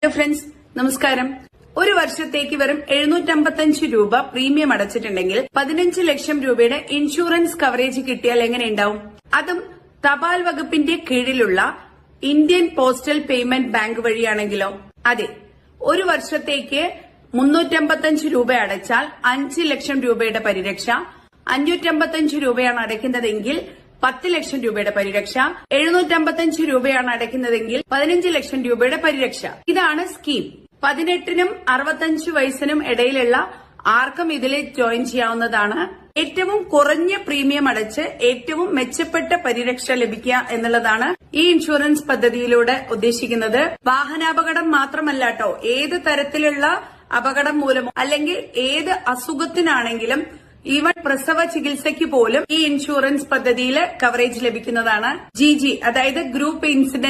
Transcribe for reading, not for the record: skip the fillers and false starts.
Friends നമസ്കാരം. ഒരു വർഷത്തേക്ക് വെറും 755 രൂപ പ്രീമിയം അടച്ചിട്ടുണ്ടെങ്കിൽ 15 ലക്ഷം രൂപയുടെ ഇൻഷുറൻസ് കവറേജ് കിട്ടിയാൽ എങ്ങനെയുണ്ടാവും? അതും തപാൽ വകുപ്പിന്റെ കീഴിലുള്ള ഇന്ത്യൻ പോസ്റ്റൽ പേയ്മെന്റ് ബാങ്ക് വഴിയാണെങ്കിലോ? അതെ, ഒരു വർഷത്തേക്ക് 355 രൂപ അടച്ചാൽ 5 ലക്ഷം രൂപയുടെ പരിരക്ഷ, 555 രൂപയാണ് അടയ്ക്കുന്നതെങ്കിൽ 10 ലക്ഷം രൂപയുടെ പരിരക്ഷ, 755 രൂപയാണ് അടയ്ക്കുന്നതെങ്കിൽ 15 ലക്ഷം രൂപയുടെ പരിരക്ഷ. ഇതാണ് സ്കീം. 18നും 65 വയസ്സിനും ഇടയിലുള്ള ആർക്കും ഇതിൽ ജോയിൻ ചെയ്യാവുന്നതാണ്. ഏറ്റവും കുറഞ്ഞ പ്രീമിയം അടച്ച് ഏറ്റവും മെച്ചപ്പെട്ട പരിരക്ഷ ലഭിക്കുക എന്നുള്ളതാണ് ഈ ഇൻഷുറൻസ് പദ്ധതിയിലൂടെ ഉദ്ദേശിക്കുന്നത്. വാഹനാപകടം മാത്രമല്ല കേട്ടോ, ഏത് തരത്തിലുള്ള അപകടം മൂലമോ അല്ലെങ്കിൽ ഏത് അസുഖത്തിനാണെങ്കിലും ഈവൻ പ്രസവ ചികിത്സയ്ക്ക് പോലും ഈ ഇൻഷുറൻസ് പദ്ധതിയിൽ കവറേജ് ലഭിക്കുന്നതാണ്. GG, അതായത് ഗ്രൂപ്പ് ഇൻസിഡന്റ്